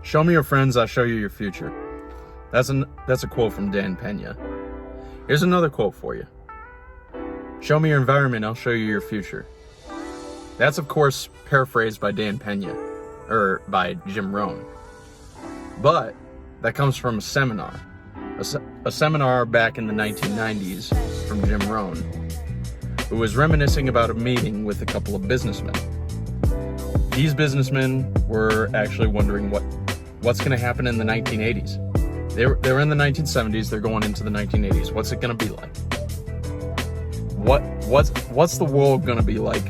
Show me your friends, I'll show you your future. That's a quote from Dan Pena. Here's another quote for you. Show me your environment, I'll show you your future. That's, of course, paraphrased by Dan Pena, or by Jim Rohn. But that comes from a seminar. A seminar back in the 1990s from Jim Rohn, who was reminiscing about a meeting with a couple of businessmen. These businessmen were actually wondering what's going to happen in the 1980s. They were in the 1970s, they're going into the 1980s. What's it going to be like? What's the world going to be like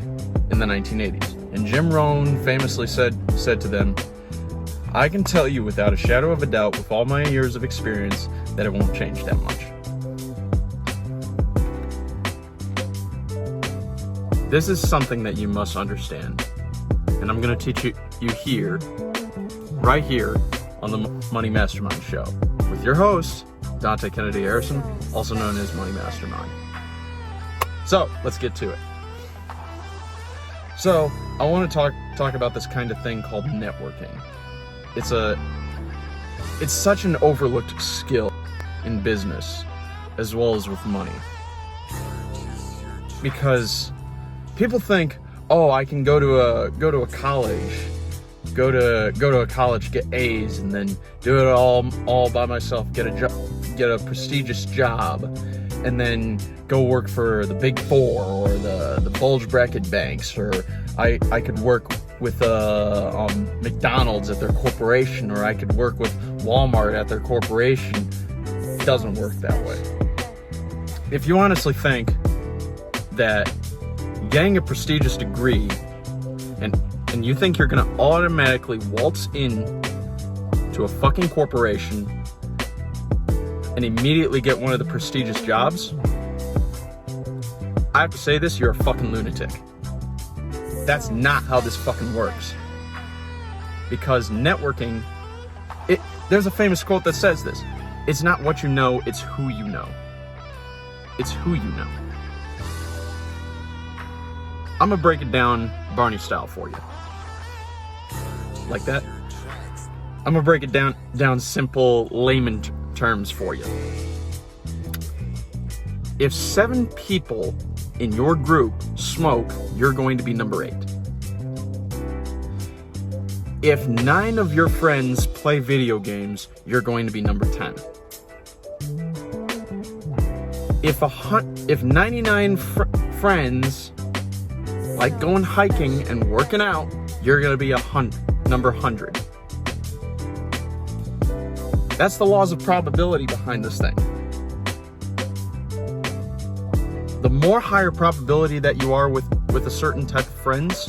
in the 1980s? And Jim Rohn famously said to them, I can tell you without a shadow of a doubt, with all my years of experience, that it won't change that much. This is something that you must understand, and I'm going to teach you here, right here, on the Money Mastermind Show, with your host, Dante Kennedy Harrison, also known as Money Mastermind. So, let's get to it. So, I want to talk about this kind of thing called networking. It's such an overlooked skill in business as well as with money. Because people think, oh, I can go to a college, go to a college, get A's, and then do it all by myself, get a prestigious job, and then go work for the Big Four or the bulge bracket banks, or I could work with McDonald's at their corporation, or I could work with Walmart at their corporation. It doesn't work that way. If you honestly think that getting a prestigious degree and you think you're gonna automatically waltz in to a fucking corporation and immediately get one of the prestigious jobs, I have to say this, you're a fucking lunatic. That's not how this fucking works. Because networking, there's a famous quote that says this. It's not what you know, it's who you know. It's who you know. I'm gonna break it down Barney style for you. Like that? I'm gonna break it down simple layman terms for you. If 7 people in your group smoke, you're going to be number 8. If 9 of your friends play video games, you're going to be number 10. If 99 friends like going hiking and working out, you're going to be number 100. That's the laws of probability behind this thing. The more higher probability that you are with a certain type of friends,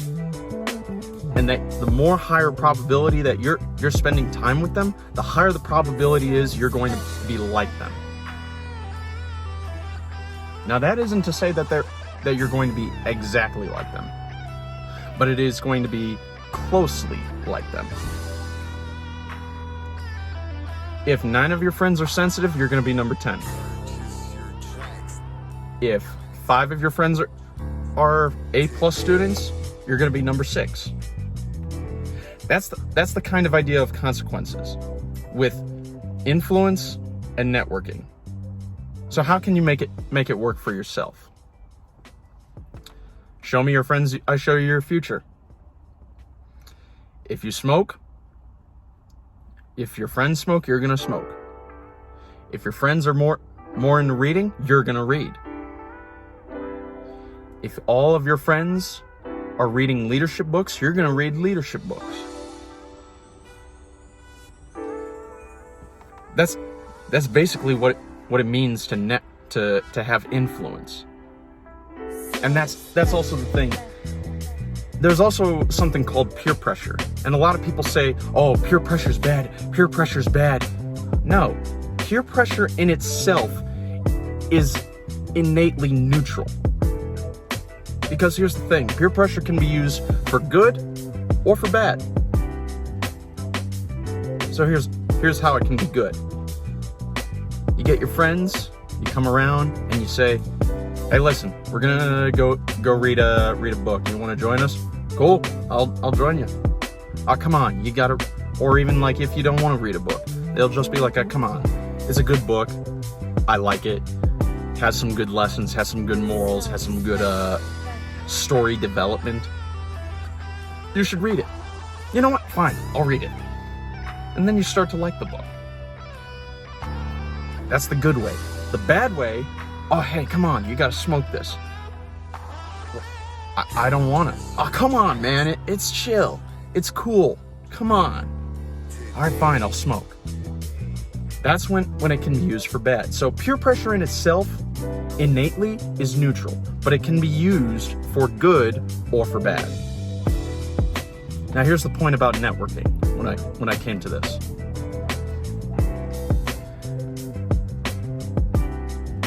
and that the more higher probability that you're spending time with them, the higher the probability is you're going to be like them. Now that isn't to say that you're going to be exactly like them, but it is going to be closely like them. If 9 of your friends are sensitive, you're going to be number 10. If 5 of your friends are A+ students, you're going to be number 6. That's the kind of idea of consequences with influence and networking. So how can you make it work for yourself? Show me your friends, I show you your future. If you smoke, if your friends smoke, you're gonna smoke. If your friends are more into reading, you're gonna read. If all of your friends are reading leadership books, you're gonna read leadership books. That's basically what it means to have influence. And that's also the thing. There's also something called peer pressure. And a lot of people say, oh, peer pressure's bad, peer pressure's bad. No, peer pressure in itself is innately neutral. Because here's the thing, peer pressure can be used for good or for bad. So here's how it can be good. You get your friends, you come around and you say, hey, listen, we're gonna go read a book. You wanna join us? Cool, I'll join you. Oh, come on, you gotta Or even like if you don't want to read a book, they'll just be like, come on, it's a good book, I like it, has some good lessons, has some good morals, has some good story development. You should read it. You know what? Fine, I'll read it. And then you start to like the book. That's the good way. The bad way, oh, hey, come on, you gotta smoke this. I don't wanna. Oh, come on, man, it's chill. It's cool. Come on. All right, fine, I'll smoke. That's when it can be used for bad. So peer pressure in itself, innately, is neutral, but it can be used for good or for bad. Now here's the point about networking when I came to this.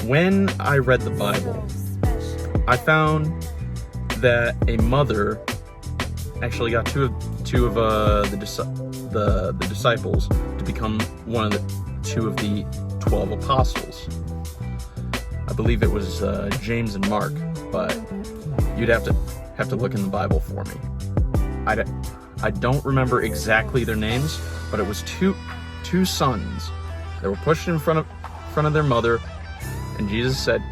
When I read the Bible, I found that a mother actually got two of the disciples to become two of the 12 apostles. I believe it was James and Mark, but you'd have to look in the Bible for me. I don't remember exactly their names, but it was two sons that were pushed in front of their mother, and Jesus said,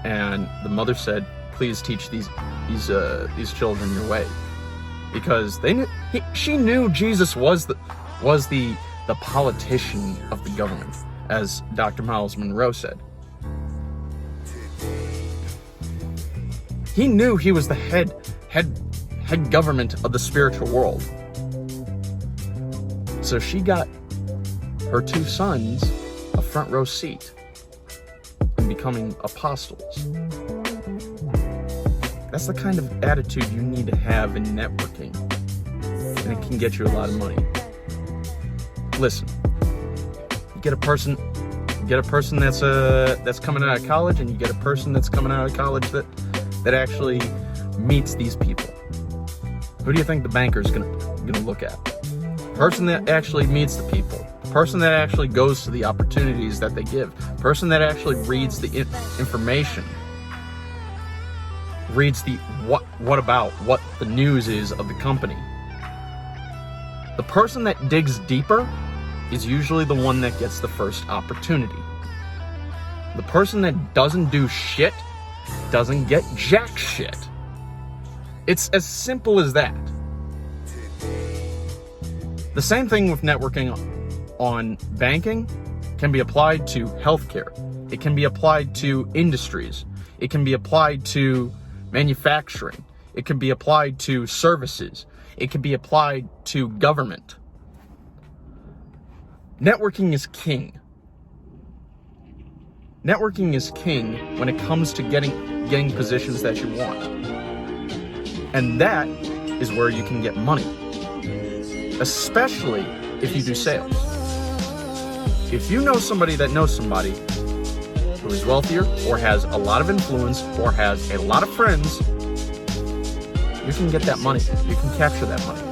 and the mother said, "Please teach these children your way," because she knew Jesus was the politician of the government, as Dr. Miles Monroe said. He knew he was the head government of the spiritual world. So she got her two sons a front row seat in becoming apostles. That's the kind of attitude you need to have in networking, and it can get you a lot of money. Listen, you get a person that's coming out of college, and you get a person that's coming out of college that actually meets these people. Who do you think the banker's gonna look at? Person that actually meets the people, person that actually goes to the opportunities that they give, person that actually reads the information, reads the what the news is of the company. The person that digs deeper is usually the one that gets the first opportunity. The person that doesn't do shit doesn't get jack shit. It's as simple as that. The same thing with networking on banking can be applied to healthcare. It can be applied to industries. It can be applied to manufacturing. It can be applied to services. It can be applied to government. Networking is king. Networking is king when it comes to getting positions that you want. And that is where you can get money, especially if you do sales. If you know somebody that knows somebody who is wealthier or has a lot of influence or has a lot of friends, you can get that money. You can capture that money.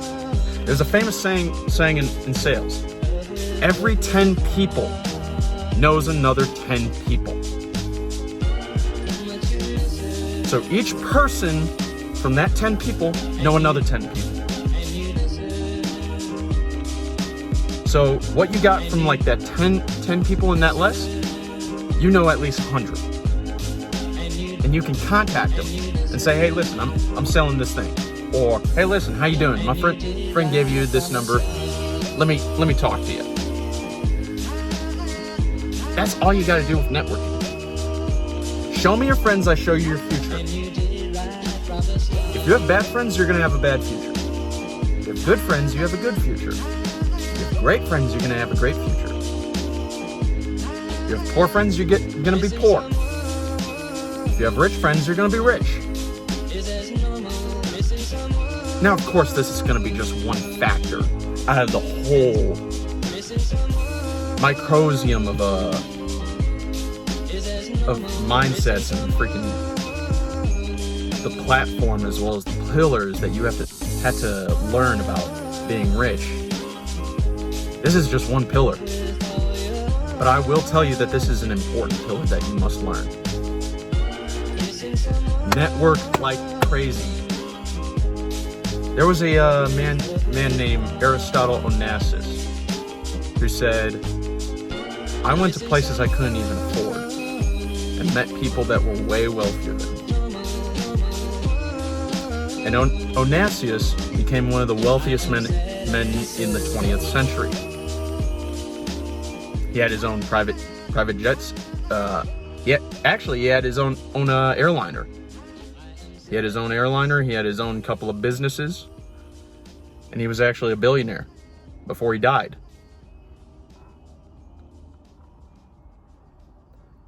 There's a famous saying in sales: every 10 people knows another 10 people. So each person from that 10 people know another 10 people. So what you got from like that 10 people in that list, you know at least 100. And you can contact them and say, hey, listen, I'm selling this thing. Or, hey, listen, how you doing? My friend gave you this number. Let me talk to you. That's all you got to do with networking. Show me your friends, I show you your future. If you have bad friends, you're going to have a bad future. If you have good friends, you have a good future. If you have great friends, you're going to have a great future. If you have poor friends, you're going to be poor. If you have rich friends, you're going to be rich. Now, of course, this is going to be just one factor out of the whole microsium of mindsets and freaking the platform, as well as the pillars that you had to learn about being rich. This is just one pillar. But I will tell you that this is an important pillar that you must learn. Network like crazy. There was a man man named Aristotle Onassis, who said, I went to places I couldn't even afford and met people that were way wealthier than me. And Onassis became one of the wealthiest men in the 20th century. He had his own private jets. He had his own airliner. He had his own airliner. He had his own couple of businesses. And he was actually a billionaire before he died.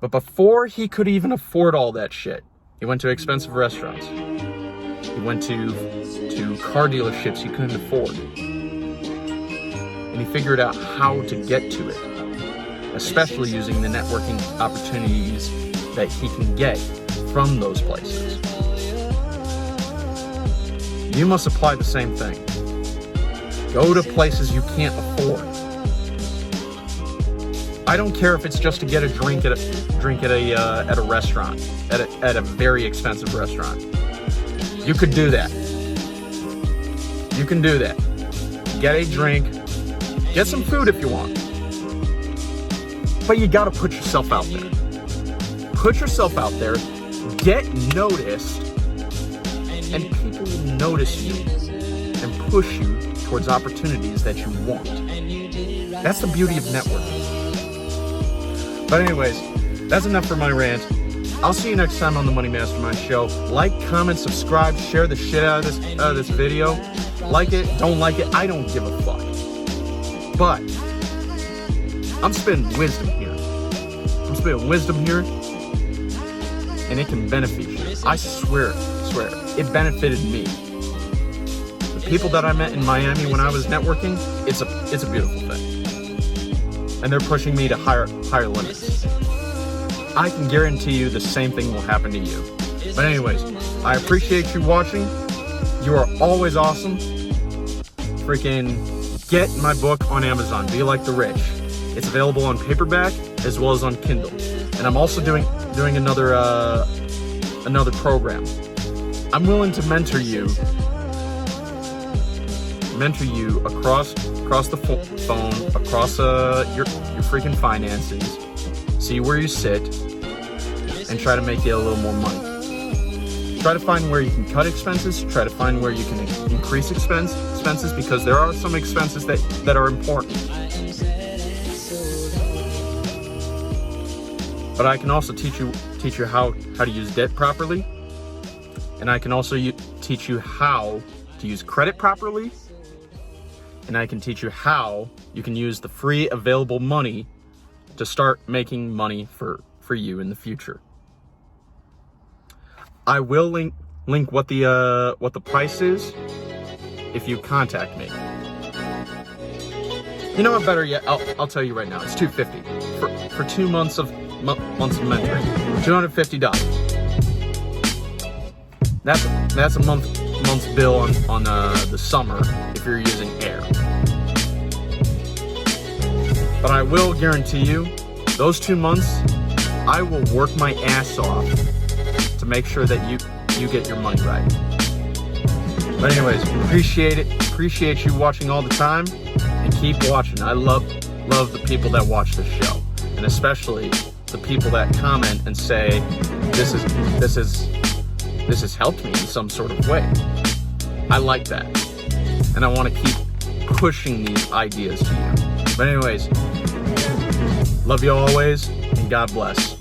But before he could even afford all that shit, he went to expensive restaurants. He went to car dealerships he couldn't afford. And he figured out how to get to it, especially using the networking opportunities that he can get from those places. You must apply the same thing. Go to places you can't afford. I don't care if it's just to get a drink at a restaurant, at a very expensive restaurant. You could do that. You can do that. Get a drink, get some food if you want. But you gotta put yourself out there. Put yourself out there, get noticed, and people will notice you and push you towards opportunities that you want. That's the beauty of networking. But anyways, that's enough for my rant. I'll see you next time on the Money Mastermind Show. Like, comment, subscribe, share the shit out of this video. Like it, don't like it, I don't give a fuck. But I'm spitting wisdom here. And it can benefit you. I swear, it benefited me. The people that I met in Miami when I was networking, it's a beautiful thing. And they're pushing me to higher limits. I can guarantee you the same thing will happen to you. But anyways, I appreciate you watching. You are always awesome. Freaking get my book on Amazon, Be Like the Rich. It's available on paperback as well as on Kindle. And I'm also doing another program. I'm willing to mentor you across the phone, across your freaking finances, see where you sit, and try to make you a little more money. Try to find where you can cut expenses, try to find where you can increase expenses, because there are some expenses that are important. But I can also teach you how to use debt properly, and I can also teach you how to use credit properly, and I can teach you how you can use the free available money to start making money for you in the future. I will link what the price is if you contact me. You know what? Better yet, I'll tell you right now. It's $250 for 2 months of mentoring. $250. That's a month's bill on the summer if you're using air. But I will guarantee you, those 2 months, I will work my ass off to make sure that you get your money right. But anyways, appreciate you watching all the time, and keep watching. I love the people that watch this show, and especially the people that comment and say this has helped me in some sort of way. I like that, and I want to keep pushing these ideas to you. But anyways, love you always, and God bless.